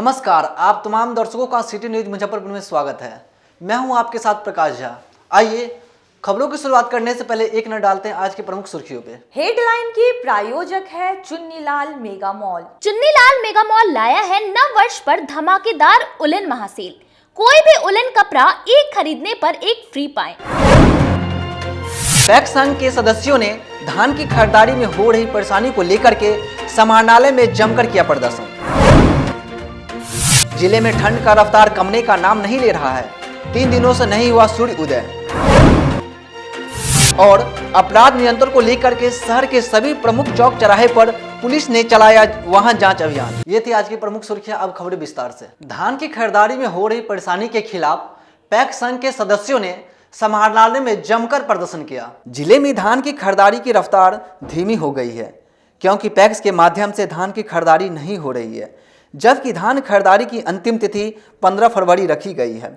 नमस्कार, आप तमाम दर्शकों का सिटी न्यूज मुजफ्फरपुर में स्वागत है। मैं हूं आपके साथ प्रकाश झा। आइए खबरों की शुरुआत करने से पहले एक नजर डालते हैं आज की प्रमुख सुर्खियों पे। हेडलाइन की प्रायोजक है Chunnilal mega mall. Chunnilal mega mall लाया है नव वर्ष पर धमाकेदार उलन महासेल। कोई भी उलन कपड़ा एक खरीदने पर एक फ्री पाएं। पैक्स संघ के सदस्यों ने धान की खरीदारी में हो रही परेशानी को लेकर के समाहरणालय में जमकर किया प्रदर्शन। जिले में ठंड का रफ्तार कमने का नाम नहीं ले रहा है। 3 दिनों से नहीं हुआ सूर्य उदय। और अपराध नियंत्रण को लेकर के शहर के सभी प्रमुख चौक चौराहे पर पुलिस ने चलाया वाहन जांच अभियान। ये थी आज की प्रमुख सुर्खियां। अब खबरें विस्तार से। धान की खरीदारी में हो रही परेशानी के खिलाफ पैक्स संघ के सदस्यों ने समाहरणालय में जमकर प्रदर्शन किया। जिले में धान की खरीदारी की रफ्तार धीमी हो गई है क्योंकि पैक्स के माध्यम से धान की खरीदारी नहीं हो रही है, जबकि धान खरीदारी की अंतिम तिथि 15 फरवरी रखी गई है।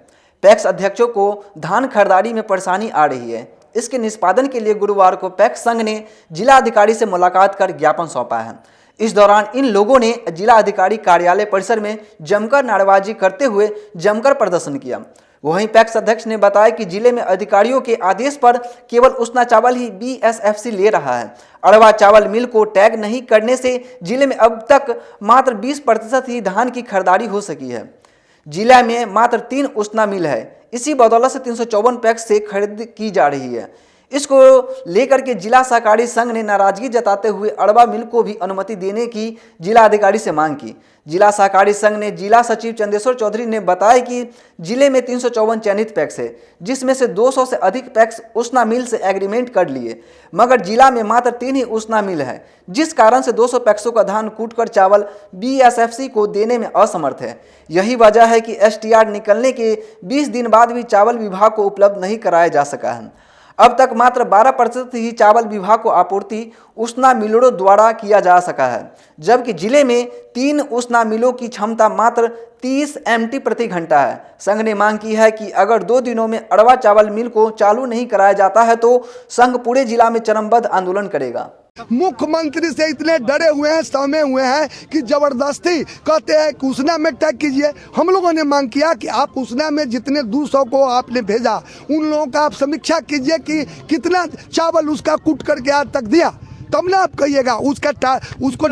पैक्स अध्यक्षों को धान खरीदारी में परेशानी आ रही है। इसके निष्पादन के लिए गुरुवार को पैक्स संघ ने जिला अधिकारी से मुलाकात कर ज्ञापन सौंपा है। इस दौरान इन लोगों ने जिला अधिकारी कार्यालय परिसर में जमकर नारेबाजी करते हुए जमकर प्रदर्शन किया। वहीं पैक्स अध्यक्ष ने बताया कि जिले में अधिकारियों के आदेश पर केवल उसना चावल ही बीएसएफसी ले रहा है। अड़वा चावल मिल को टैग नहीं करने से जिले में अब तक मात्र 20% ही धान की खरीदारी हो सकी है। जिला में मात्र 3 उसना मिल है। इसी बदौलत से 354 पैक्स से खरीद की जा रही है। इसको लेकर के जिला सहकारी संघ ने नाराजगी जताते हुए अड़वा मिल को भी अनुमति देने की जिला अधिकारी से मांग की। जिला सहकारी संघ ने जिला सचिव चंदेश्वर चौधरी ने बताया कि जिले में 354 चयनित पैक्स है, जिसमें से 200 से अधिक पैक्स उसना मिल से एग्रीमेंट कर लिए, मगर जिला में मात्र 3 ही उसना मिल है, जिस कारण से 200 पैक्सों का धान कूटकर चावल बीएसएफसी को देने में असमर्थ है। यही वजह है कि एसटीआर निकलने के 20 दिन बाद भी चावल विभाग को उपलब्ध नहीं कराया जा सका है। अब तक मात्र 12% ही चावल विभाग को आपूर्ति उसना मिलों द्वारा किया जा सका है, जबकि जिले में 3 उसना मिलों की क्षमता मात्र 30 MT प्रति घंटा है। संघ ने मांग की है कि अगर 2 दिनों में अड़वा चावल मिल को चालू नहीं कराया जाता है तो संघ पूरे जिला में चरमबद्ध आंदोलन करेगा। मुख्यमंत्री से इतने डरे हुए हैं, सहमे हुए हैं कि जबरदस्ती कहते हैं कि उसना में टैग कीजिए। हम लोगों ने मांग किया कि आप उसना में जितने 200 को आपने भेजा उन लोगों का आप समीक्षा कीजिए कि कितना चावल उसका कूट करके आज तक दिया, तब ना आप कहिएगा उसको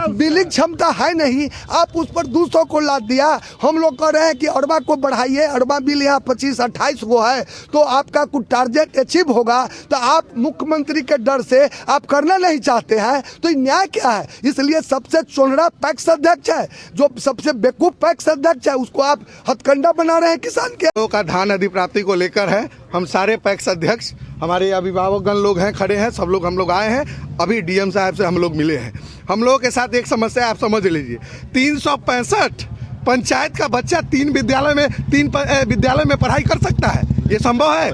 बिलिंग क्षमता है नहीं, आप उस पर 200 को लाद दिया। हम लोग कह रहे हैं कि अड़वा को बढ़ाइए, अड़वा बिल यहाँ 25-28 को है तो आपका कुछ टारगेट अचीव होगा, तो आप मुख्यमंत्री के डर से आप करना नहीं चाहते हैं, तो न्याय क्या है? इसलिए सबसे चोनड़ा पैक्स अध्यक्ष है, जो सबसे बेवकूफ पैक्स अध्यक्ष है, उसको आप हथकंडा बना रहे हैं किसान के। का धान अधिप्राप्ति को लेकर है, हम सारे पैक्स अध्यक्ष, हमारे अभिभावकगण लोग हैं, खड़े हैं, सब लोग हम लोग आए हैं। अभी डीएम साहब से हम लोग मिले हैं। हम लोगों के साथ एक समस्या आप समझ लीजिए, 365 पंचायत का बच्चा 3 विद्यालय में पढ़ाई कर सकता है। ये संभव है?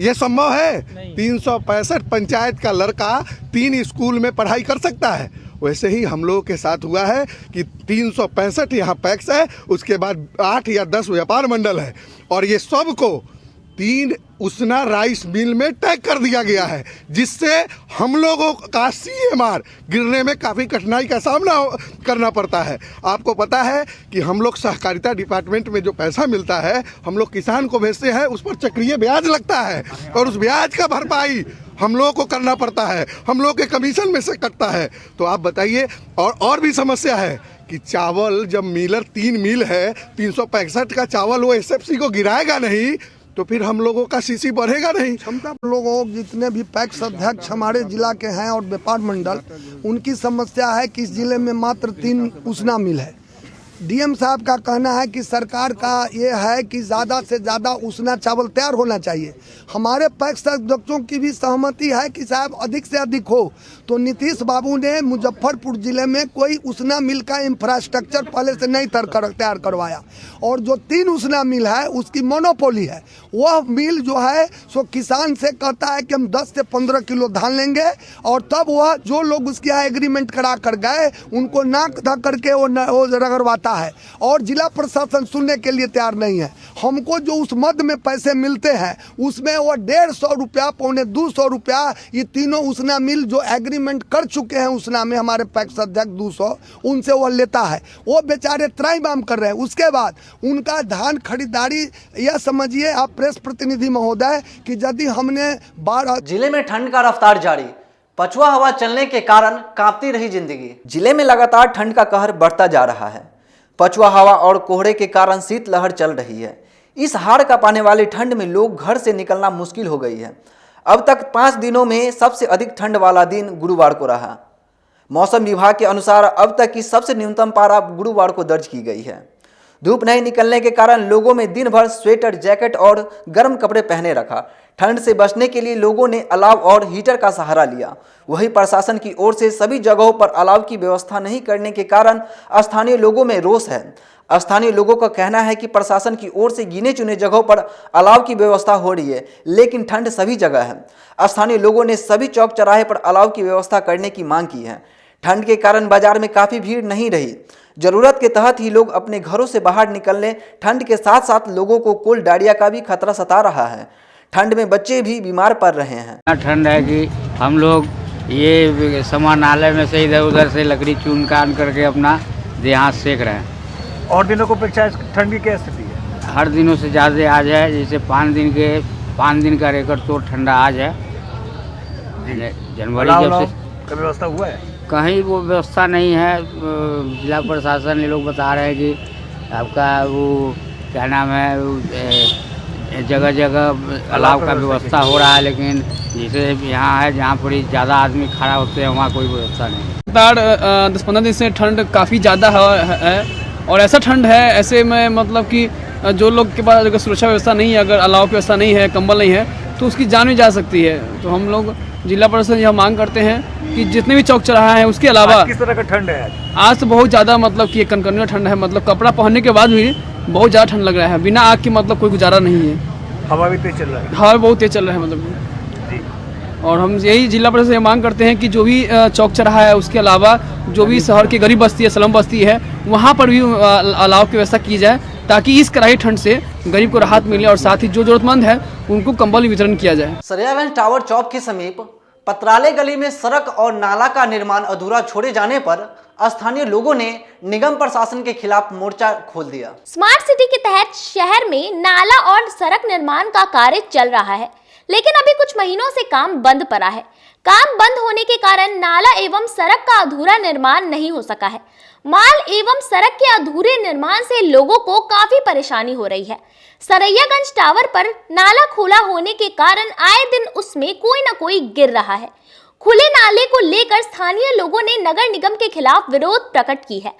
ये संभव है? 365 पंचायत का लड़का 3 स्कूल में पढ़ाई कर सकता है। वैसे ही हम लोगों के साथ हुआ है कि 365 यहाँ पैक्स है, उसके बाद 8 या 10 व्यापार मंडल है, और ये सब को 3 उसना राइस मिल में टैग कर दिया गया है, जिससे हम लोगों का सीएमआर गिरने में काफ़ी कठिनाई का सामना करना पड़ता है। आपको पता है कि हम लोग सहकारिता डिपार्टमेंट में जो पैसा मिलता है हम लोग किसान को भेजते हैं, उस पर चक्रीय ब्याज लगता है, और उस ब्याज का भरपाई हम लोगों को करना पड़ता है, हम लोग के कमीशन में से कटता है। तो आप बताइए। और भी समस्या है कि चावल जब मिलर 3 मिल है, 365 का चावल वो एसएफसी को गिराएगा नहीं तो फिर हम लोगों का सीसी बढ़ेगा नहीं। क्षमता लोगों जितने भी पैक्स अध्यक्ष हमारे जिला के हैं और व्यापार मंडल, उनकी समस्या है कि इस जिले में मात्र 3 उसना मिल है। डीएम साहब का कहना है कि सरकार का ये है कि ज़्यादा से ज़्यादा उसना चावल तैयार होना चाहिए। हमारे पैक्स अध्यक्षों की भी सहमति है कि साहब अधिक से अधिक हो। तो नीतीश बाबू ने मुजफ्फरपुर ज़िले में कोई उसना मिल का इंफ्रास्ट्रक्चर पहले से नहीं तैयार करवाया, और जो 3 उसना मिल है उसकी मोनोपोली है। वह मिल जो है सो किसान से कहता है कि हम 10 से 15 किलो धान लेंगे, और तब वह जो लोग उसके यहाँ एग्रीमेंट करा कर गए उनको नाक धा करके वो रगड़वाता जाता है और जिला प्रशासन सुनने के लिए तैयार नहीं है। हमको जो उस मद में पैसे मिलते हैं उसमें वो 150 रुपया, 250 रुपया, ये तीनों उसना मिल जो एग्रीमेंट कर चुके हैं उसना में हमारे पैक्स अध्यक्ष 200 उनसे वो लेता है। वो बेचारे त्राहिमाम कर रहे हैं। उसके बाद उनका धान खरीदारी, यह समझिए आप प्रेस प्रतिनिधि महोदय कि यदि हमने 12 जिले में ठंड का रफ्तार जारी, पछुआ हवा चलने के कारण कांपती रही जिंदगी। जिले में लगातार ठंड का कहर बढ़ता जा रहा है। पछुआ हवा और कोहरे के कारण शीतलहर चल रही है। इस हाड़ कांपने वाली ठंड में लोग घर से निकलना मुश्किल हो गई है। अब तक 5 दिनों में सबसे अधिक ठंड वाला दिन गुरुवार को रहा। मौसम विभाग के अनुसार अब तक की सबसे न्यूनतम पारा गुरुवार को दर्ज की गई है। धूप नहीं निकलने के कारण लोगों में दिन भर स्वेटर, जैकेट और गर्म कपड़े पहने रखा। ठंड से बचने के लिए लोगों ने अलाव और हीटर का सहारा लिया। वहीं प्रशासन की ओर से सभी जगहों पर अलाव की व्यवस्था नहीं करने के कारण स्थानीय लोगों में रोष है। स्थानीय लोगों का कहना है कि प्रशासन की ओर से गिने चुने जगहों पर अलाव की व्यवस्था हो रही है, लेकिन ठंड सभी जगह है। स्थानीय लोगों ने सभी चौक चौराहे पर अलाव की व्यवस्था करने की मांग की है। ठंड के कारण बाजार में काफ़ी भीड़ नहीं रही। जरूरत के तहत ही लोग अपने घरों से बाहर निकलने। ठंड के साथ साथ लोगों को कोल्ड डायरिया का भी खतरा सता रहा है। ठंड में बच्चे भी बीमार पड़ रहे हैं। ठंड है कि हम लोग ये समानालय में से इधर उधर से लकड़ी चुन कान करके अपना देहात सेक रहे हैं। और दिनों को अपेक्षा ठंड की क्या स्थिति है? हर दिनों से ज़्यादा आज है। जैसे 5 दिन का रिकॉर्ड तोड़ ठंडा आज है। जनवरी जब से व्यवस्था हुआ है, कहीं वो व्यवस्था नहीं है। जिला प्रशासन ये लोग बता रहे हैं कि आपका वो क्या नाम है, जगह जगह अलाव का व्यवस्था हो रहा है, लेकिन जैसे यहाँ है जहाँ पर ज़्यादा आदमी खड़ा होते हैं वहाँ कोई व्यवस्था नहीं है। लगातार 10-15 दिन से ठंड काफ़ी ज़्यादा है और ऐसा ठंड है, ऐसे में मतलब कि जो लोग के पास अगर सुरक्षा व्यवस्था नहीं है, अगर अलाव की व्यवस्था नहीं है, कंबल नहीं है, तो उसकी जान भी जा सकती है। तो हम लोग जिला प्रशासन यह मांग करते हैं कि जितने भी चौक चौराहा है उसके अलावा किस तरह का ठंड है आज तो बहुत ज़्यादा मतलब कि कनकनी ठंड है। मतलब कपड़ा पहनने के बाद भी बहुत ज़्यादा ठंड लग रहा है। बिना आग के मतलब कोई गुजारा नहीं है। हवा भी तेज चल रहा है। हवा बहुत तेज चल रहा है मतलब। और हम यही जिला प्रशासन से मांग करते हैं कि जो भी चौक चौराहा है उसके अलावा जो भी शहर की गरीब बस्ती है, स्लम बस्ती है, वहाँ पर भी अलाव की व्यवस्था की जाए, ताकि इस कड़ाई ठंड से गरीब को राहत मिले और साथ ही जो जरूरतमंद है उनको कंबल वितरण किया जाए। सरियागंज टावर चौक के समीप पत्राले गली में सड़क और नाला का निर्माण अधूरा छोड़े जाने पर स्थानीय लोगों ने निगम प्रशासन के खिलाफ मोर्चा खोल दिया। स्मार्ट सिटी के तहत शहर में नाला और सड़क निर्माण का कार्य चल रहा है, लेकिन अभी कुछ महीनों से काम बंद पड़ा है। काम बंद होने के कारण नाला एवं सड़क का अधूरा निर्माण नहीं हो सका है। माल एवं सड़क के अधूरे निर्माण से लोगों को काफी परेशानी हो रही है। सरैयागंज टावर पर नाला खुला होने के कारण आए दिन उसमें कोई न कोई गिर रहा है। खुले नाले को लेकर स्थानीय लोगों ने नगर निगम के खिलाफ विरोध प्रकट की है।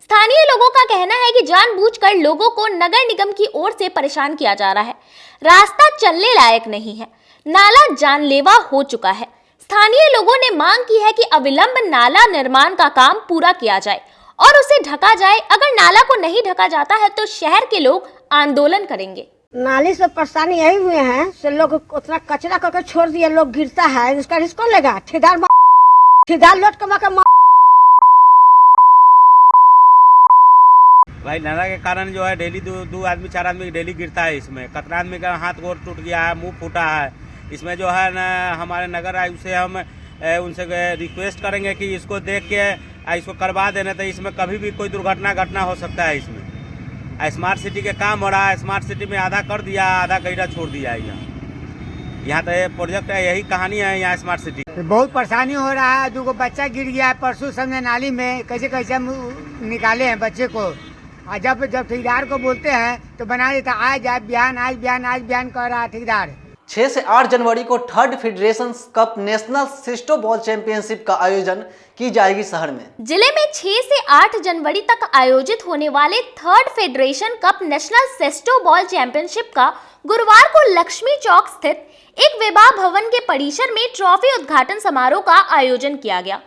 स्थानीय लोगों का कहना है कि जानबूझकर लोगों को नगर निगम की ओर से परेशान किया जा रहा है। रास्ता चलने लायक नहीं है, नाला जानलेवा हो चुका है। स्थानीय लोगों ने मांग की है कि अविलंब नाला निर्माण का काम पूरा किया जाए और उसे ढका जाए। अगर नाला को नहीं ढका जाता है तो शहर के लोग आंदोलन करेंगे। नाली से परेशानी यही हुए हैं से लोग उतना कचरा करके छोड़ दिए, लोग गिरता है, इसका रिस्क कौन लेगा? ठेकेदार लोट कमा के भाई नाला के कारण जो है डेली दो आदमी 4 आदमी डेली गिरता है। इसमें कितना आदमी का हाथ गोर टूट गया है, मुंह फूटा है। इसमें जो है न हमारे नगर आयुक्त से हम उनसे रिक्वेस्ट करेंगे कि इसको देख के इसको करवा देना, तो इसमें कभी भी कोई दुर्घटना घटना हो सकता है। इसमें स्मार्ट सिटी के काम हो रहा है, स्मार्ट सिटी में आधा कर दिया, आधा गैरा छोड़ दिया है। यहाँ तो ये प्रोजेक्ट है, यही कहानी है यहाँ स्मार्ट सिटी। बहुत परेशानी हो रहा है। 2 बच्चा गिर गया है परसों समय नाली में, कैसे हम निकाले हैं बच्चे को। और जब ठेकेदार को बोलते हैं तो बना देता, आज बयान कर रहा है ठेकेदार। 6 से 8 जनवरी को 3rd federation cup national सिस्टो ball championship का आयोजन की जाएगी शहर में। जिले में 6 से 8 जनवरी तक आयोजित होने वाले 3rd federation cup national सिस्टो ball championship का गुरुवार को लक्ष्मी चौक स्थित एक विवाह भवन के परिसर में ट्रॉफी उद्घाटन समारोह का आयोजन किया गया।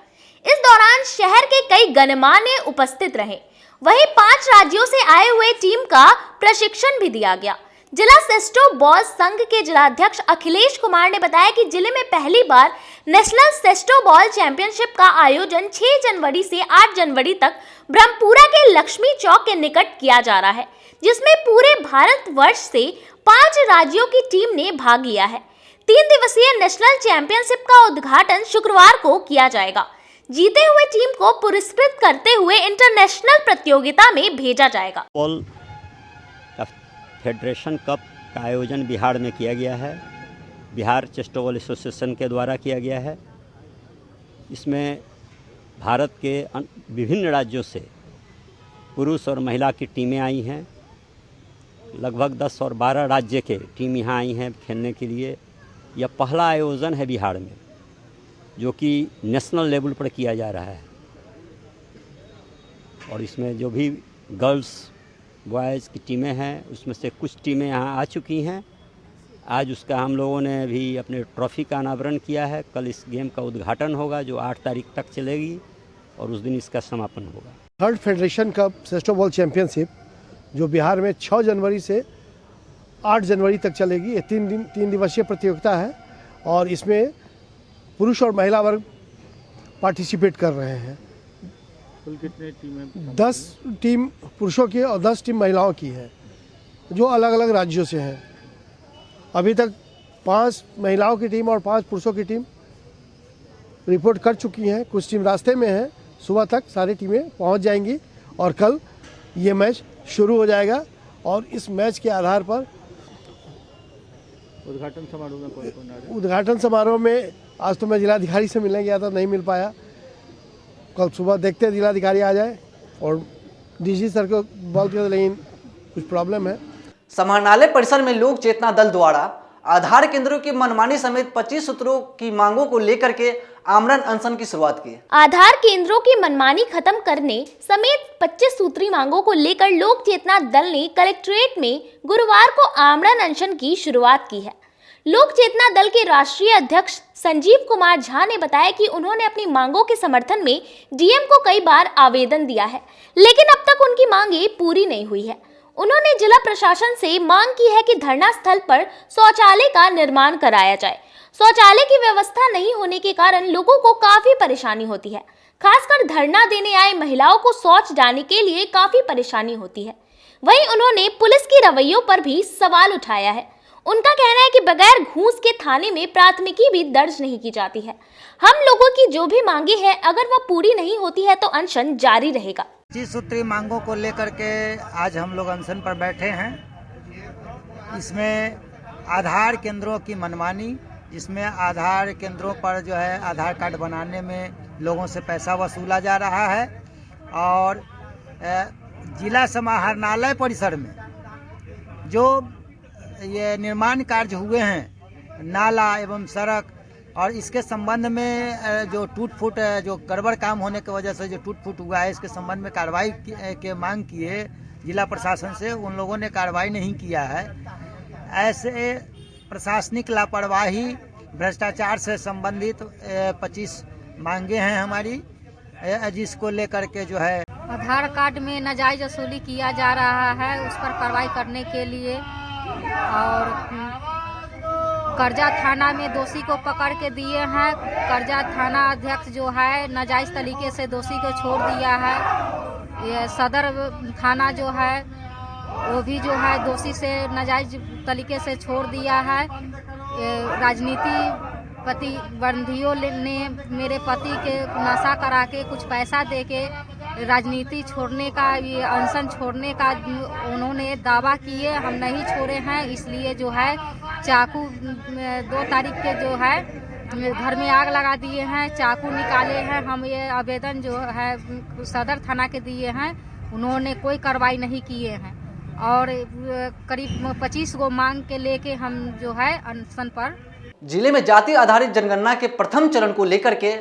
इस दौरान शहर के कई गणमान्य उपस्थित रहे। वहीं 5 राज्यों से आए हुए टीम का प्रशिक्षण भी दिया गया। जिला सिस्टो बॉल संघ के जिलाध्यक्ष अखिलेश कुमार ने बताया कि जिले में पहली बार नेशनल सेस्टो बॉल चैंपियनशिप का आयोजन 6 जनवरी से 8 जनवरी तक ब्रह्मपुरा के लक्ष्मी चौक के निकट किया जा रहा है, जिसमें पूरे भारतवर्ष से 5 राज्यों की टीम ने भाग लिया है। 3 दिवसीय नेशनल चैंपियनशिप का उद्घाटन शुक्रवार को किया जाएगा। जीते हुए टीम को पुरस्कृत करते हुए इंटरनेशनल प्रतियोगिता में भेजा जाएगा। बॉल फेडरेशन कप का आयोजन बिहार में किया गया है। बिहार चेस्टो बॉल एसोसिएशन के द्वारा किया गया है। इसमें भारत के विभिन्न राज्यों से पुरुष और महिला की टीमें आई हैं। लगभग 10 और 12 राज्य के टीम यहाँ आई हैं खेलने के लिए। यह पहला आयोजन है बिहार में जो कि नेशनल लेवल पर किया जा रहा है और इसमें जो भी गर्ल्स बॉयज़ की टीमें हैं उसमें से कुछ टीमें यहाँ आ चुकी हैं। आज उसका हम लोगों ने भी अपने ट्रॉफी का अनावरण किया है। कल इस गेम का उद्घाटन होगा जो 8 तारीख तक चलेगी और उस दिन इसका समापन होगा। Third federation cup sesto ball championship जो बिहार में 6 जनवरी से 8 जनवरी तक चलेगी। ये 3 दिवसीय प्रतियोगिता है और इसमें पुरुष और महिला वर्ग पार्टिसिपेट कर रहे हैं। कुल कितने टीमें? 10 टीम पुरुषों की और 10 टीम महिलाओं की है जो अलग अलग राज्यों से हैं। अभी तक 5 महिलाओं की टीम और 5 पुरुषों की टीम रिपोर्ट कर चुकी हैं। कुछ टीम रास्ते में है। सुबह तक सारी टीमें पहुंच जाएंगी और कल ये मैच शुरू हो जाएगा और इस मैच के आधार पर उद्घाटन समारोह में कौन-कौन आ रहे हैं? उद्घाटन समारोह में आज तो मैं जिलाधिकारी से मिलने गया था, नहीं मिल पाया। कल सुबह देखते हैं जिलाधिकारी आ जाए और डीसी सर को बोलते हैं, लेकिन कुछ प्रॉब्लम है। समाहरणालय परिसर में लोक चेतना दल द्वारा आधार केंद्रों की मनमानी समेत 25 सूत्रों की मांगों को लेकर के आमरण अनशन की शुरुआत की। आधार केंद्रों की मनमानी खत्म करने समेत 25 सूत्री मांगों को लेकर लोक चेतना दल ने कलेक्ट्रेट में गुरुवार को आमरण अनशन की शुरुआत की है। लोक चेतना दल के राष्ट्रीय अध्यक्ष संजीव कुमार झा ने बताया कि उन्होंने अपनी मांगों के समर्थन में डीएम को कई बार आवेदन दिया है, लेकिन अब तक उनकी मांगे पूरी नहीं हुई है। उन्होंने जिला प्रशासन से मांग की है कि धरना स्थल पर शौचालय का निर्माण कराया जाए। शौचालय की व्यवस्था नहीं होने के कारण लोगों को काफी परेशानी होती है। खासकर धरना देने आए महिलाओं को शौच जाने के लिए काफी परेशानी होती है। वहीं उन्होंने पुलिस की रवैयों पर भी सवाल उठाया है। उनका कहना है कि बगैर घूस के थाने में प्राथमिकी भी दर्ज नहीं की जाती है। हम लोगों की जो भी मांगे हैं अगर वह पूरी नहीं होती है तो अनशन जारी रहेगा। 25 सूत्री मांगों को लेकर के आज हम लोग अनशन पर बैठे हैं। इसमें आधार केंद्रों की मनमानी, जिसमें आधार केंद्रों पर जो है आधार कार्ड बनाने में लोगों से पैसा वसूला जा रहा है और जिला समाहरणालय परिसर में जो ये निर्माण कार्य हुए हैं नाला एवं सड़क और इसके संबंध में जो टूट फूट जो गड़बड़ काम होने की वजह से जो टूट फूट हुआ है, इसके संबंध में कार्रवाई के मांग किए जिला प्रशासन से, उन लोगों ने कार्रवाई नहीं किया है। ऐसे प्रशासनिक लापरवाही भ्रष्टाचार से संबंधित 25 मांगे हैं हमारी, जिसको लेकर के जो है आधार कार्ड में नाजायज वसूली किया जा रहा है, उस पर कार्रवाई करने के लिए और कर्जा थाना में दोषी को पकड़ के दिए हैं। कर्जा थाना अध्यक्ष जो है नाजायज तरीके से दोषी को छोड़ दिया है। ये सदर थाना जो है वो भी जो है दोषी से नाजायज तरीके से छोड़ दिया है। राजनीति प्रतिबंधियों ने मेरे पति के नशा करा के कुछ पैसा दे के राजनीति छोड़ने का, ये अनशन छोड़ने का उन्होंने दावा किए, हम नहीं छोड़े हैं। इसलिए जो है चाकू 2 तारीख के जो है घर में आग लगा दिए हैं, चाकू निकाले हैं। हम ये आवेदन जो है सदर थाना के दिए हैं, उन्होंने कोई कार्रवाई नहीं किए हैं और करीब 25 गो मांग के लेके हम जो है अनशन पर। जिले में जाति आधारित जनगणना के प्रथम चरण को लेकर के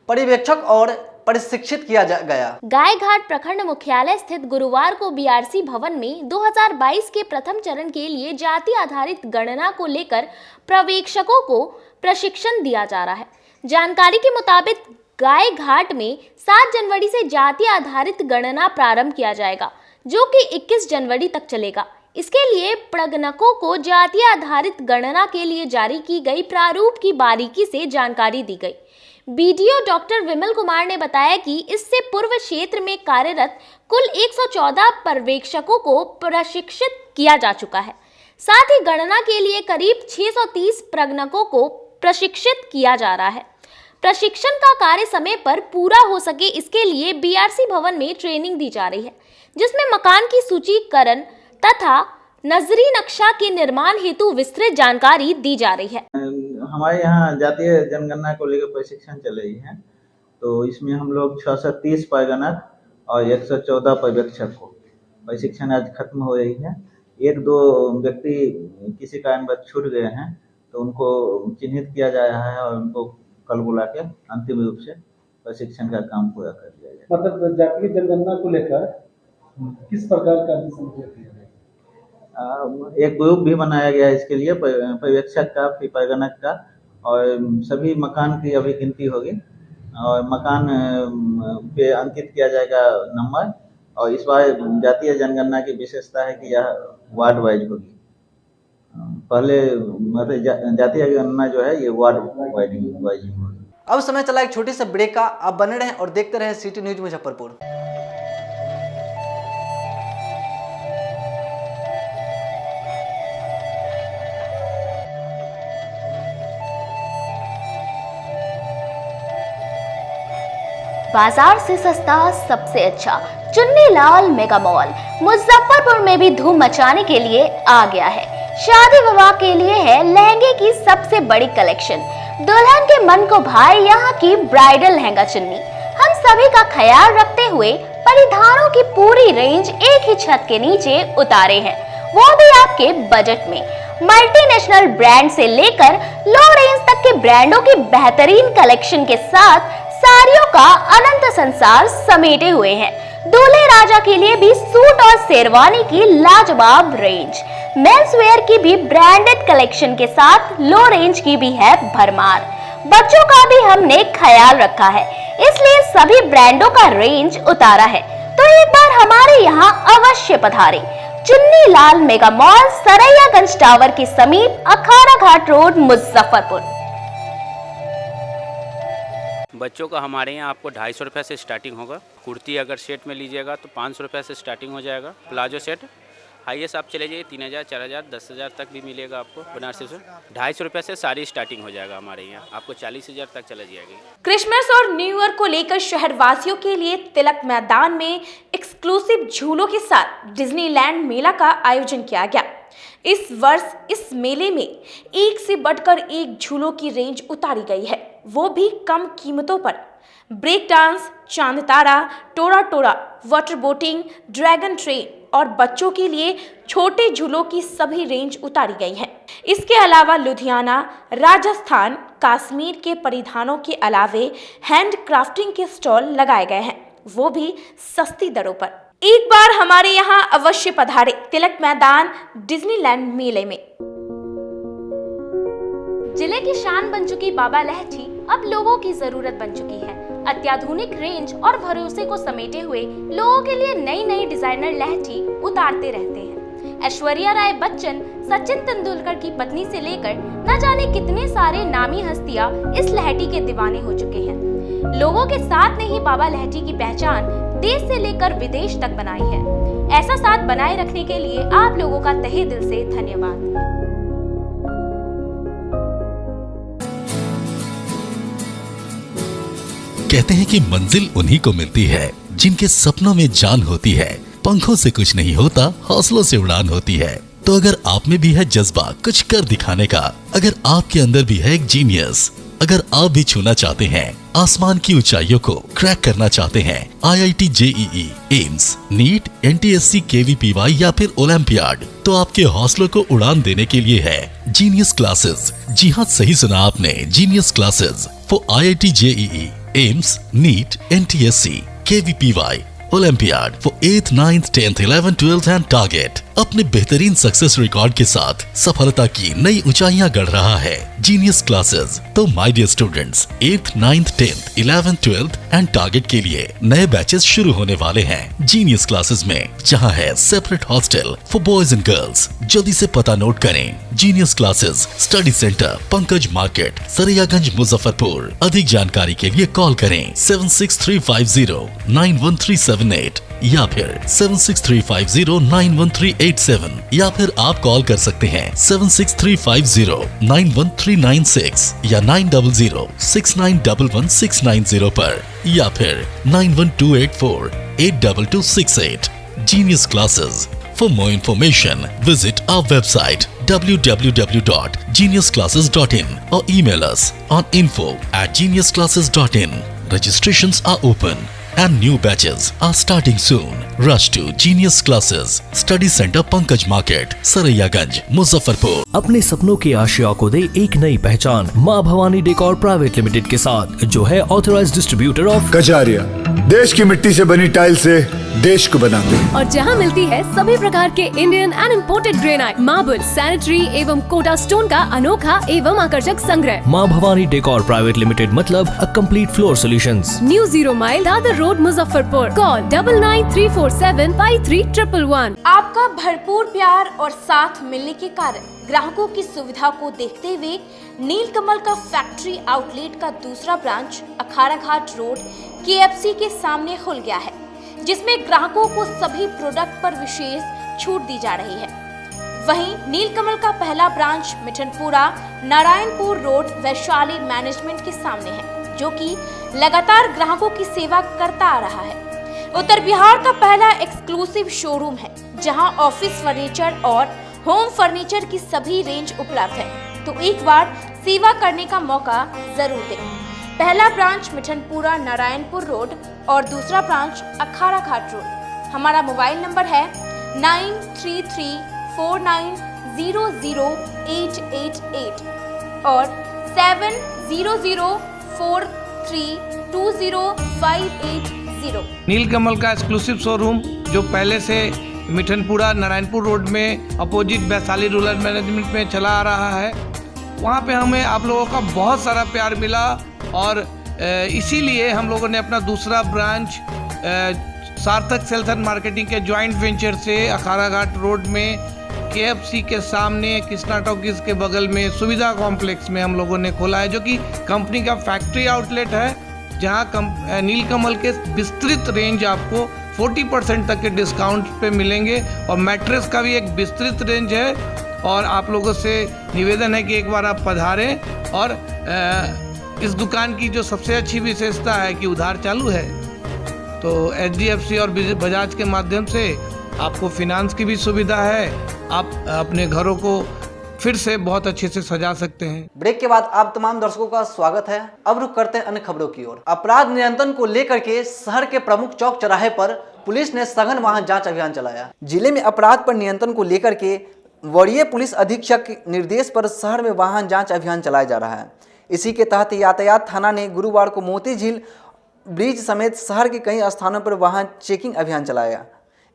पर्यवेक्षक और प्रशिक्षित किया गया। गायघाट प्रखंड मुख्यालय स्थित गुरुवार को बीआरसी भवन में 2022 के प्रथम चरण के लिए जाति आधारित गणना को लेकर पर्यवेक्षकों को प्रशिक्षण दिया जा रहा है। जानकारी के मुताबिक गायघाट में 7 जनवरी से जाति आधारित गणना प्रारंभ किया जाएगा, जो कि 21 जनवरी तक चलेगा। इसके लिए प्रगणकों को जातीय आधारित गणना के लिए जारी की गई प्रारूप की बारीकी से जानकारी दी गई। बीडीओ डॉक्टर विमल कुमार ने बताया कि इससे पूर्व क्षेत्र में कार्यरत कुल 114 पर्यवेक्षकों को प्रशिक्षित किया जा चुका है। साथ ही गणना के लिए करीब 630 प्रगणकों को प्रशिक्षित किया जा रहा है। प्रशिक्षण का कार्य समय पर पूरा हो सके इसके लिए बीआरसी भवन में ट्रेनिंग दी जा रही है, जिसमें मकान की सूचीकरण तथा नजरी नक्शा के निर्माण हेतु विस्तृत जानकारी दी जा रही है। हमारे यहाँ जातीय जनगणना को लेकर प्रशिक्षण चल रही है, तो इसमें हम लोग 630 प्रगणक और 114 पर्यवेक्षक को प्रशिक्षण आज खत्म हो रही है। एक दो व्यक्ति किसी कारणवश छूट गए हैं, तो उनको चिन्हित किया जा रहा है और उनको कल बुला के अंतिम रूप से प्रशिक्षण का काम पूरा कर दिया जाएगा। मतलब जातीय जनगणना को लेकर किस प्रकार का एक ग्रुप भी बनाया गया है इसके लिए, पर्यवेक्षक का, फिर प्रगणक का, और सभी मकान की अभी गिनती होगी और मकान पे अंकित किया जाएगा नंबर। और इस बार जातीय जनगणना की विशेषता है कि यह वार्ड वाइज होगी। पहले मतलब जातीय गणना जो है ये वार्ड वाइज होगी। अब समय चला एक छोटे से ब्रेक का। आप बने रहें और देखते रहें सिटी न्यूज मुजफ्फरपुर। बाजार से सस्ता सबसे अच्छा चुन्नीलाल मेगा मॉल मुजफ्फरपुर में भी धूम मचाने के लिए आ गया है। शादी विवाह के लिए है लहंगे की सबसे बड़ी कलेक्शन। दुल्हन के मन को भाए यहाँ की ब्राइडल लहंगा चुन्नी। हम सभी का ख्याल रखते हुए परिधानों की पूरी रेंज एक ही छत के नीचे उतारे हैं, वो भी आपके बजट में। मल्टीनेशनल ब्रांड से लेकर लो रेंज तक के ब्रांडों की बेहतरीन कलेक्शन के साथ साड़ियों का अनंत संसार समेटे हुए हैं। दूल्हे राजा के लिए भी सूट और शेरवानी की लाजवाब रेंज। मेंस वेयर की भी ब्रांडेड कलेक्शन के साथ लो रेंज की भी है भरमार। बच्चों का भी हमने ख्याल रखा है, इसलिए सभी ब्रांडों का रेंज उतारा है। तो एक बार हमारे यहाँ अवश्य पधारें। Chunnilal mega mall, Saraiyaganj tower के समीप, अखाड़ा घाट रोड, मुजफ्फरपुर। बच्चों का हमारे यहाँ आपको 250 रुपये से स्टार्टिंग होगा। कुर्ती अगर सेट में लीजिएगा तो 500 रुपये से स्टार्टिंग हो जाएगा। प्लाजो सेट हाईएस्ट आप चले जाइए 3000, 4000, 10,000 तक भी मिलेगा आपको बनारसी से। 250 रुपये से सारी स्टार्टिंग हो जाएगा हमारे यहाँ, आपको 40,000 तक चला जाएगी। क्रिसमस और न्यू ईयर को लेकर शहरवासियों के लिए तिलक मैदान में एक्सक्लूसिव झूलों के साथ डिज्नीलैंड मेला का आयोजन किया गया। इस वर्ष इस मेले में एक से बढ़कर एक झूलों की रेंज उतारी गई है, वो भी कम कीमतों पर। ब्रेक डांस, चांद तारा, टोरा टोरा, वाटर बोटिंग, ड्रैगन ट्रेन और बच्चों के लिए छोटे झूलों की सभी रेंज उतारी गई है। इसके अलावा लुधियाना, राजस्थान, कश्मीर के परिधानों के अलावे हैंड क्राफ्टिंग के स्टॉल लगाए गए हैं, वो भी सस्ती दरों पर। एक बार हमारे यहाँ अवश्य पधारे तिलक मैदान डिज्नीलैंड मेले में। जिले की शान बन चुकी बाबा लहठी अब लोगों की जरूरत बन चुकी है। अत्याधुनिक रेंज और भरोसे को समेटे हुए लोगों के लिए नई नई डिजाइनर लहठी उतारते रहते हैं। ऐश्वर्या राय बच्चन, सचिन तेंदुलकर की पत्नी से लेकर न जाने कितने सारे नामी हस्तियां इस लहठी के दीवाने हो चुके हैं। लोगों के साथ ने ही बाबा लहठी की पहचान देश से लेकर विदेश तक बनाई है। ऐसा साथ बनाए रखने के लिए आप लोगों का तहे दिल से धन्यवाद। कहते हैं कि मंजिल उन्हीं को मिलती है जिनके सपनों में जान होती है। पंखों से कुछ नहीं होता, हौसलों से उड़ान होती है। तो अगर आप में भी है जज्बा कुछ कर दिखाने का, अगर आपके अंदर भी है एक जीनियस, अगर आप भी छूना चाहते हैं आसमान की ऊंचाइयों को, क्रैक करना चाहते हैं IIT JEE, AIIMS, NEET, NTSC, KVPY या फिर ओलंपियाड, तो आपके हौसलों को उड़ान देने के लिए है जीनियस क्लासेस। जी हाँ, सही सुना आपने, genius classes for IIT JEE, AIIMS, NEET, NTSC, KVPY, olympiad for 8th, 9th, 10th, 11th, 12th and target. अपने बेहतरीन सक्सेस रिकॉर्ड के साथ सफलता की नई ऊंचाइयां गढ़ रहा है जीनियस क्लासेस। तो my dear students, 8th, 9th, 10th, 11th, 12th and target के लिए नए बैचेस शुरू होने वाले हैं जीनियस क्लासेस में, जहां है separate hostel for boys and girls. जल्दी से पता नोट करें, genius classes study centre Pankaj market, Saraiyaganj, Muzaffarpur. अधिक जानकारी के लिए कॉल करें 7635091378 या फिर 7635091387 या फिर आप कॉल कर सकते हैं 7635091396 या 9006911690 पर या फिर 9128482268। Genius Classes. For more information, visit our website www.geniusclasses.in or email us on info@geniusclasses.in. Registrations are open and new batches are starting soon. Rush to Genius Classes, Study Center Pankaj Market, Saraiyaganj, Muzaffarpur. अपने सपनों की आशिया को दे एक नई पहचान माँ Bhavani decor private limited के साथ, जो है ऑथराइज्ड डिस्ट्रीब्यूटर ऑफ कजारिया। देश की मिट्टी से बनी टाइल से देश को बनाते हैं। और जहां मिलती है सभी प्रकार के Indian and imported granite, marble, sanitary एवं कोटा स्टोन का अनोखा एवं आकर्षक संग्रह। माँ भवानी डेकोर प्राइवेट लिमिटेड मतलब a complete floor solutions. New 0 mile Dadar road, Muzaffarpur. Call 9934753111। आपका भरपूर प्यार और साथ मिलने के कारण ग्राहकों की सुविधा को देखते हुए नीलकमल का फैक्ट्री आउटलेट का दूसरा ब्रांच अखाड़ा घाट रोड KFC के सामने खुल गया है, जिसमें ग्राहकों को सभी प्रोडक्ट पर विशेष छूट दी जा रही है। वहीं नीलकमल का पहला branch Mithanpura Narayanpur road Vaishali management के सामने है, जो कि लगातार ग्राहकों की सेवा करता आ रहा है। उत्तर बिहार का पहला एक्सक्लूसिव शोरूम है, जहां ऑफिस फर्नीचर और होम फर्नीचर की सभी रेंज उपलब्ध है। तो एक बार सेवा करने का मौका जरूर दें। पहला ब्रांच मिठनपुरा नारायणपुर रोड और दूसरा ब्रांच अखाड़ा घाट रोड। हमारा मोबाइल नंबर है 9334900888 और 7004320580। नीलकमल का एक्सक्लूसिव शोरूम जो पहले से मिठनपुरा नारायणपुर रोड में अपोजिट वैशाली रूरल मैनेजमेंट में चला आ रहा है, वहाँ पे हमें आप लोगों का बहुत सारा प्यार मिला और इसीलिए हम लोगों ने अपना दूसरा ब्रांच सार्थक सेल्स एंड मार्केटिंग के जॉइंट वेंचर से अखाड़ा घाट रोड में KFC के सामने कृष्णा टॉकीज के बगल में सुविधा कॉम्प्लेक्स में हम लोगों ने खोला है, जो कि कंपनी का फैक्ट्री आउटलेट है, जहां नीलकमल के विस्तृत रेंज आपको 40% तक के डिस्काउंट पे मिलेंगे और मैट्रेस का भी एक विस्तृत रेंज है। और आप लोगों से निवेदन है कि एक बार आप पधारें और इस दुकान की जो सबसे अच्छी विशेषता है कि उधार चालू है, तो HDFC और बजाज के माध्यम से आपको फिनांस की भी सुविधा है। आप अपने घरों को फिर से बहुत अच्छे से सजा सकते हैं। ब्रेक के बाद आप तमाम दर्शकों का स्वागत है। अब रुक करते हैं अन्य खबरों की ओर। अपराध नियंत्रण को लेकर के शहर के प्रमुख चौक चौराहे पर पुलिस ने सघन वाहन जांच अभियान चलाया। जिले में अपराध पर नियंत्रण को लेकर के वरीय पुलिस अधीक्षक के निर्देश पर शहर में वाहन जांच अभियान चलाया जा रहा है। इसी के तहत यातायात थाना ने गुरुवार को मोती झील ब्रिज समेत शहर के कई स्थानों पर वाहन चेकिंग अभियान चलाया।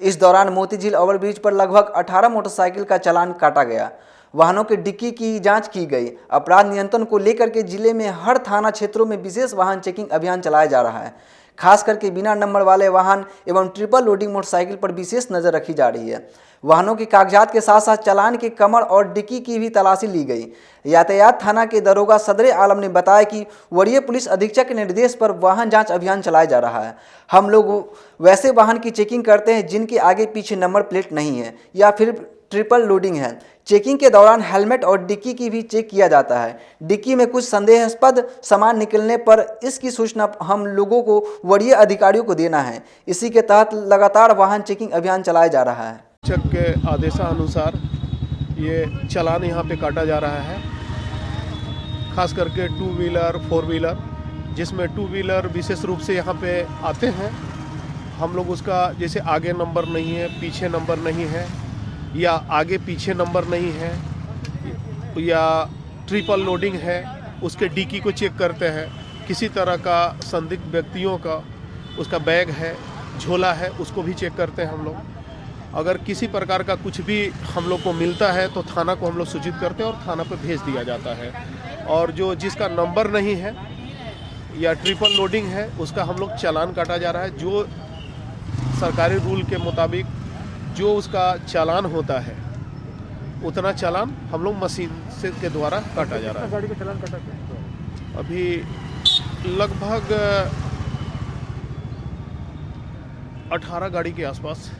इस दौरान मोती झील ओवरब्रिज पर लगभग 18 मोटरसाइकिल का चालान काटा गया। वाहनों की डिक्की की जांच की गई। अपराध नियंत्रण को लेकर के जिले में हर थाना क्षेत्रों में विशेष वाहन चेकिंग अभियान चलाया जा रहा है। खास करके बिना नंबर वाले वाहन एवं ट्रिपल लोडिंग मोटरसाइकिल पर विशेष नजर रखी जा रही है। वाहनों के कागजात के साथ साथ चालान के कमर और डिक्की की भी तलाशी ली गई। यातायात थाना के दरोगा सदरे आलम ने बताया कि वरीय पुलिस अधीक्षक के निर्देश पर वाहन जांच अभियान चलाया जा रहा है। हम लोग वैसे वाहन की चेकिंग करते हैं जिनके आगे पीछे नंबर प्लेट नहीं है या फिर ट्रिपल लोडिंग है। चेकिंग के दौरान हेलमेट और डिक्की की भी चेक किया जाता है। डिक्की में कुछ संदेहास्पद सामान निकलने पर इसकी सूचना हम लोगों को वरीय अधिकारियों को देना है। इसी के तहत लगातार वाहन चेकिंग अभियान चलाया जा रहा है। चेक के आदेशानुसार ये चालान यहाँ पे काटा जा रहा है, खास करके 2 व्हीलर 4 व्हीलर, जिसमें 2 व्हीलर विशेष रूप से यहाँ पे आते हैं। हम लोग उसका जैसे आगे नंबर नहीं है, पीछे नंबर नहीं है, या आगे पीछे नंबर नहीं है, या ट्रिपल लोडिंग है, उसके डिक्की को चेक करते हैं। किसी तरह का संदिग्ध व्यक्तियों का उसका बैग है झोला है उसको भी चेक करते हैं हम लोग। अगर किसी प्रकार का कुछ भी हम लोग को मिलता है तो थाना को हम लोग सूचित करते हैं और थाना पर भेज दिया जाता है। और जो जिसका नंबर नहीं है या ट्रिपल लोडिंग है उसका हम लोग चालान काटा जा रहा है। जो सरकारी रूल के मुताबिक जो उसका चालान होता है उतना चालान हम लोग मशीन से के द्वारा काटा जा रहा है। गाड़ी का चालान काटा क्या? अभी लगभग 18 गाड़ी के आसपास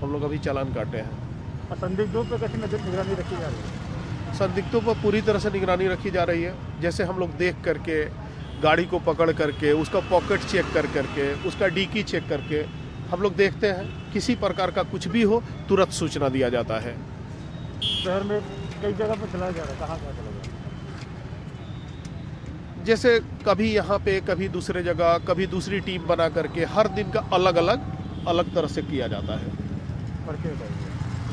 हम लोग अभी चालान काटे हैं। संदिग्धों पर कैसी निगरानी रखी जा रही है? संदिग्धों पर पूरी तरह से निगरानी रखी जा रही है। जैसे हम लोग देख करके गाड़ी को पकड़ करके उसका पॉकेट चेक कर करके उसका डिक्की चेक करके हम लोग देखते हैं। किसी प्रकार का कुछ भी हो तुरंत सूचना दिया जाता है। शहर में कई जगह पर चलाया जा रहा है, कहाँ चला जा रहा है? जैसे कभी यहाँ पे कभी दूसरे जगह कभी दूसरी टीम बना करके हर दिन का अलग अलग तरह से किया जाता है।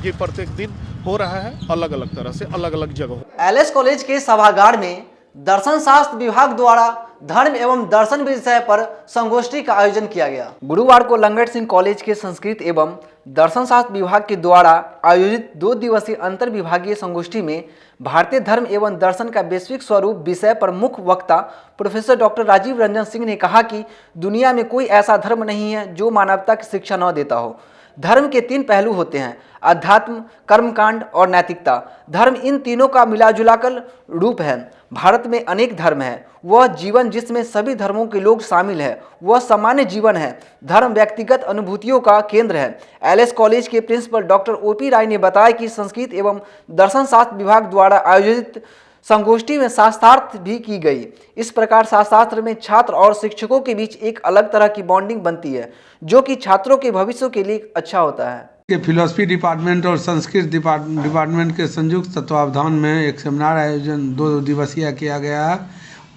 ये प्रत्येक दिन हो रहा है अलग अलग तरह से अलग अलग जगह। एलएस कॉलेज के सभागार में दर्शन शास्त्र विभाग द्वारा धर्म एवं दर्शन विषय पर संगोष्ठी का आयोजन किया गया। गुरुवार को लंगट सिंह कॉलेज के संस्कृत एवं दर्शन शास्त्र विभाग के द्वारा आयोजित 2 दिवसीय अंतर विभागीय संगोष्ठी में भारतीय धर्म एवं दर्शन का वैश्विक स्वरूप विषय पर मुख्य वक्ता प्रोफेसर डॉक्टर राजीव रंजन सिंह ने कहा कि दुनिया में कोई ऐसा धर्म नहीं है जो मानवता की शिक्षा न देता हो। धर्म के 3 पहलू होते हैं, अध्यात्म, कर्मकांड और नैतिकता। धर्म इन तीनों का मिलाजुलाकर रूप है। भारत में अनेक धर्म हैं। वह जीवन जिसमें सभी धर्मों के लोग शामिल हैं वह सामान्य जीवन है। धर्म व्यक्तिगत अनुभूतियों का केंद्र है। एलएस कॉलेज के प्रिंसिपल डॉक्टर ओपी राय ने बताया कि संस्कृत एवं दर्शन शास्त्र विभाग द्वारा आयोजित संगोष्ठी में शास्त्रार्थ भी की गई। इस प्रकार शास्त्र में छात्र और शिक्षकों के बीच एक अलग तरह की बॉन्डिंग बनती है जो कि छात्रों के भविष्य के लिए अच्छा होता है। के फिलॉसफी डिपार्टमेंट और संस्कृत डिपार्टमेंट के संयुक्त तत्वावधान में एक सेमिनार आयोजन 2 दिवसीय किया गया है।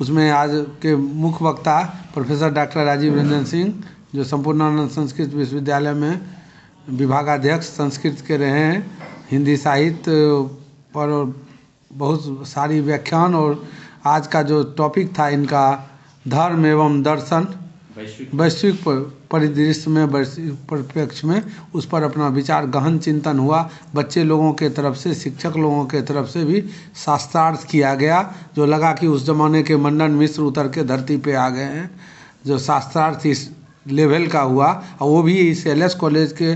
उसमें आज के मुख्य वक्ता प्रोफेसर डॉक्टर राजीव रंजन सिंह जो संपूर्णानंद संस्कृत विश्वविद्यालय में विभागाध्यक्ष संस्कृत के रहे हैं। हिंदी साहित्य पर बहुत सारी व्याख्यान और आज का जो टॉपिक था इनका धर्म एवं दर्शन वैश्विक परिदृश्य में वैश्विक परिप्रेक्ष्य में उस पर अपना विचार गहन चिंतन हुआ। बच्चे लोगों के तरफ से शिक्षक लोगों के तरफ से भी शास्त्रार्थ किया गया जो लगा कि उस जमाने के मंडन मिश्र उतर के धरती पे आ गए हैं। जो शास्त्रार्थ इस लेवल का हुआ और वो भी इस एलएस कॉलेज के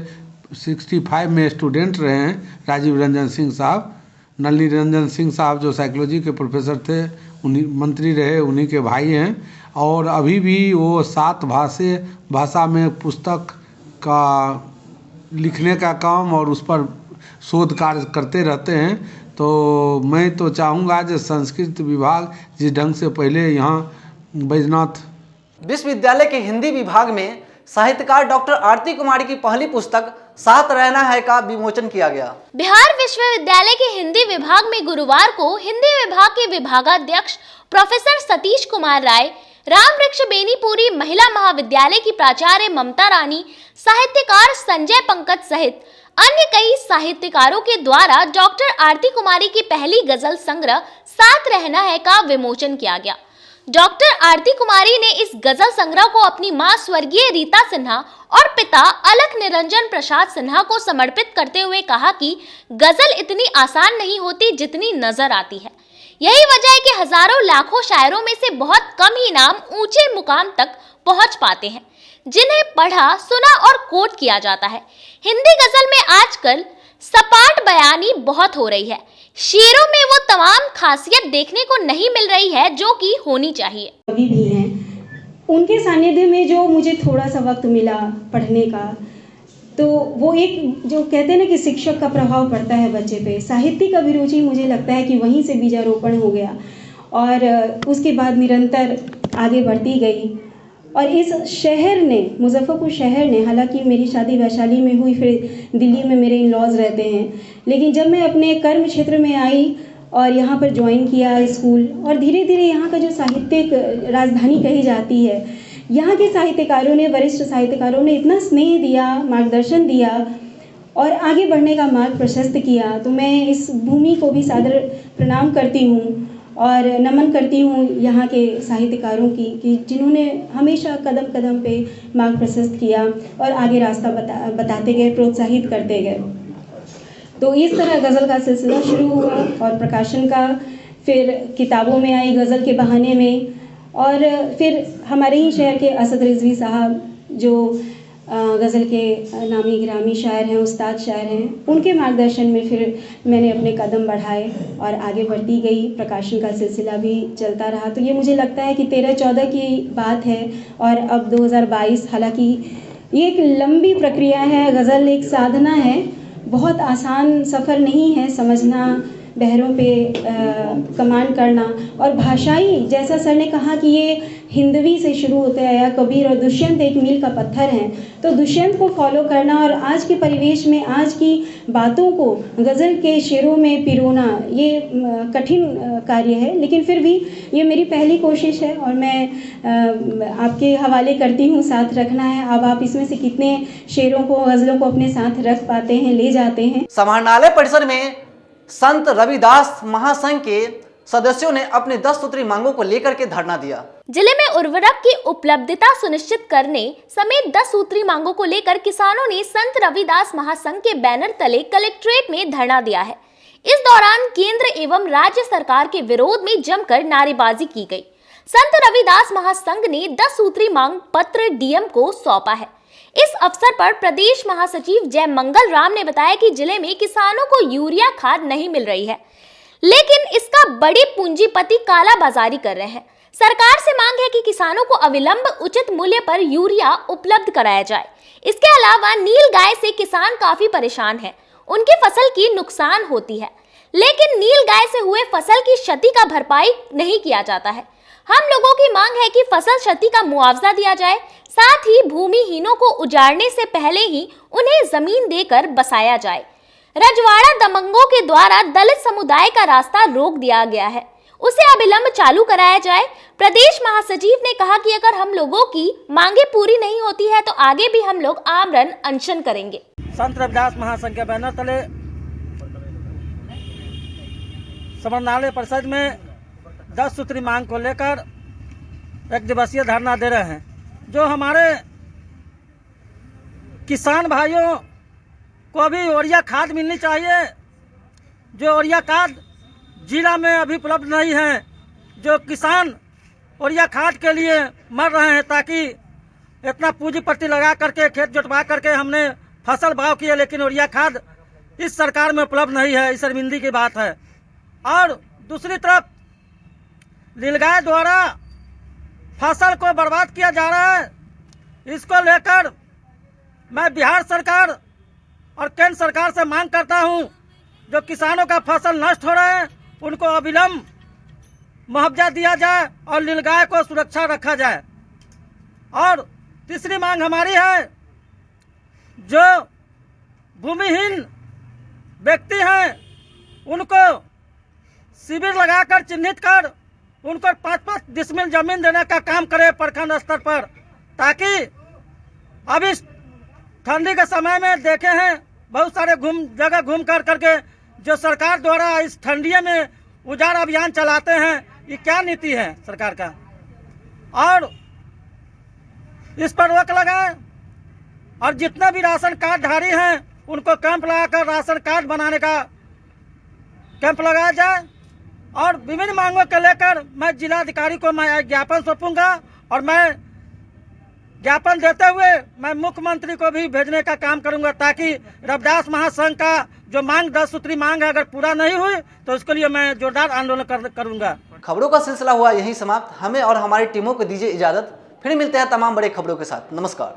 65 में स्टूडेंट रहे हैं। राजीव रंजन सिंह साहब, नलिनी रंजन सिंह साहब जो साइकोलॉजी के प्रोफेसर थे उन्हीं मंत्री रहे, उन्हीं के भाई हैं। और अभी भी वो 7 भाषा में पुस्तक का लिखने का काम और उस पर शोध कार्य करते रहते हैं। तो मैं तो चाहूँगा जो संस्कृत विभाग जिस ढंग से पहले यहाँ बैजनाथ विश्वविद्यालय के हिंदी विभाग में साहित्यकार डॉक्टर आरती कुमारी की पहली पुस्तक साथ रहना है का विमोचन किया गया। बिहार विश्वविद्यालय के हिंदी विभाग में गुरुवार को हिंदी विभाग के विभागाध्यक्ष प्रोफेसर सतीश कुमार राय, राम वृक्ष बेनीपुरी महिला महाविद्यालय की प्राचार्य ममता रानी, साहित्यकार संजय पंकज सहित अन्य कई साहित्यकारों के द्वारा डॉक्टर आरती कुमारी की पहली गजल संग्रह साथ रहना है का विमोचन किया गया। डॉक्टर आरती कुमारी ने इस गजल संग्रह को अपनी मां स्वर्गीय रीता सिन्हा और पिता अलख निरंजन प्रसाद सिन्हा को समर्पित करते हुए कहा कि गजल इतनी आसान नहीं होती जितनी नजर आती है। यही वजह है कि हजारों लाखों शायरों में से बहुत कम ही नाम ऊंचे मुकाम तक पहुंच पाते हैं जिन्हें पढ़ा, सुना और कोट किया जाता है। हिंदी गजल में आजकल सपाट बयानी बहुत हो रही है। शेरों में वो तमाम खासियत देखने को नहीं मिल रही है जो कि होनी चाहिए। कवि भी हैं, उनके सानिध्य में जो मुझे थोड़ा सा वक्त मिला पढ़ने का, तो वो एक जो कहते हैं ना कि शिक्षक का प्रभाव पड़ता है बच्चे पे। साहित्यिक अभिरुचि मुझे लगता है कि वहीं से बीजारोपण हो गया और उसके बाद निरंतर आगे बढ़ती गई। और इस शहर ने, मुजफ्फरपुर शहर ने, हालांकि मेरी शादी वैशाली में हुई, फिर दिल्ली में मेरे इन लॉज रहते हैं, लेकिन जब मैं अपने कर्म क्षेत्र में आई और यहाँ पर ज्वाइन किया स्कूल, और धीरे धीरे यहाँ का जो साहित्यिक राजधानी कही जाती है, यहाँ के साहित्यकारों ने, वरिष्ठ साहित्यकारों ने इतना स्नेह दिया, मार्गदर्शन दिया और आगे बढ़ने का मार्ग प्रशस्त किया। तो मैं इस भूमि को भी सादर प्रणाम करती हूँ और नमन करती हूँ यहाँ के साहित्यकारों की कि जिन्होंने हमेशा कदम कदम पे मार्ग प्रशस्त किया और आगे रास्ता बताते गए, प्रोत्साहित करते गए। तो इस तरह गज़ल का सिलसिला शुरू हुआ और प्रकाशन का, फिर किताबों में आई गज़ल के बहाने में, और फिर हमारे ही शहर के असद रिजवी साहब जो गज़ल के नामी गिरामी शायर हैं, उस्ताद शायर हैं, उनके मार्गदर्शन में फिर मैंने अपने कदम बढ़ाए और आगे बढ़ती गई। प्रकाशन का सिलसिला भी चलता रहा। तो ये मुझे लगता है कि 13-14 की बात है और अब 2022, हालांकि ये एक लंबी प्रक्रिया है। गज़ल एक साधना है, बहुत आसान सफ़र नहीं है समझना, बहरों पे कमांड करना। और भाषाई, जैसा सर ने कहा कि ये हिंदवी से शुरू होता है, या कबीर और दुष्यंत एक मील का पत्थर हैं, तो दुष्यंत को फॉलो करना और आज के परिवेश में आज की बातों को गज़ल के शेरों में पिरोना, ये कठिन कार्य है। लेकिन फिर भी ये मेरी पहली कोशिश है और मैं आपके हवाले करती हूँ, साथ रखना है। अब आप इसमें से कितने शेरों को, गज़लों को अपने साथ रख पाते हैं, ले जाते हैं। समाहरणालय परिसर में संत रविदास महासंघ के सदस्यों ने अपनी 10 सूत्री मांगों को लेकर के धरना दिया। जिले में उर्वरक की उपलब्धता सुनिश्चित करने समेत 10 सूत्री मांगों को लेकर किसानों ने संत रविदास महासंघ के बैनर तले कलेक्ट्रेट में धरना दिया है। इस दौरान केंद्र एवं राज्य सरकार के विरोध में जमकर नारेबाजी की गई। संत रविदास महासंघ ने 10 सूत्री मांग पत्र डीएम को सौंपा है। इस अवसर पर प्रदेश महासचिव जय मंगल राम ने बताया कि जिले में किसानों को यूरिया खाद नहीं मिल रही है, लेकिन इसका बड़ी पूंजीपति कालाबाजारी कर रहे हैं। सरकार से मांग है कि किसानों को अविलंब उचित मूल्य पर यूरिया उपलब्ध कराया जाए। इसके अलावा नील गाय से किसान काफी परेशान हैं। उनकी फसल की नुकसान होती है, लेकिन नील गाय से हुए फसल की क्षति का भरपाई नहीं किया जाता है। हम लोगों की मांग है कि फसल क्षति का मुआवजा दिया जाए, साथ ही भूमिहीनों को उजाड़ने से पहले ही उन्हें जमीन देकर बसाया जाए। रजवाड़ा दबंगों के द्वारा दलित समुदाय का रास्ता रोक दिया गया है, उसे अविलंब चालू कराया जाए। प्रदेश महासचिव ने कहा कि अगर हम लोगों की मांगे पूरी नहीं होती है तो आगे भी हम लोग आमरण अनशन करेंगे। संत रविदास महासंघ के बैनर तले समाहरणालय परिषद में 10 सूत्री मांग को लेकर एक दिवसीय धरना दे रहे हैं। जो हमारे किसान भाइयों को भी यूरिया खाद मिलनी चाहिए, जो यूरिया खाद जिला में अभी उपलब्ध नहीं है। जो किसान यूरिया खाद के लिए मर रहे हैं, ताकि इतना पूंजीपति लगा करके खेत जोतवा करके हमने फसल भाव किए, लेकिन यूरिया खाद इस सरकार में उपलब्ध नहीं है। इस शर्मिंदगी की बात है। और दूसरी तरफ नीलगाय द्वारा फसल को बर्बाद किया जा रहा है। इसको लेकर मैं बिहार सरकार और केंद्र सरकार से मांग करता हूं, जो किसानों का फसल नष्ट हो रहा है उनको अविलंब मुआवजा दिया जाए और नीलगाय को सुरक्षा रखा जाए। और तीसरी मांग हमारी है, जो भूमिहीन व्यक्ति हैं उनको शिविर लगाकर चिन्हित कर उनको 5-5 डिसमिल जमीन देने का काम करे प्रखंड स्तर पर, ताकि अब इस ठंडी के समय में देखे हैं बहुत सारे जगह घूम करके जो सरकार द्वारा इस ठंडिये में उजाड़ अभियान चलाते हैं। ये क्या नीति है सरकार का? और इस पर रोक लगाए और जितने भी राशन कार्ड धारी हैं उनको कैंप लगाकर राशन कार्ड बनाने का कैंप लगाया जाए। और विभिन्न मांगों को लेकर मैं जिलाधिकारी को मैं ज्ञापन सौंपूंगा और मैं ज्ञापन देते हुए मैं मुख्यमंत्री को भी भेजने का काम करूंगा, ताकि रविदास महासंघ का जो मांग 10 सूत्री मांग है अगर पूरा नहीं हुई तो उसके लिए मैं जोरदार आंदोलन करूंगा। खबरों का सिलसिला हुआ यहीं समाप्त। हमें और हमारी टीमों को दीजिए इजाजत। फिर मिलते हैं तमाम बड़े खबरों के साथ। नमस्कार।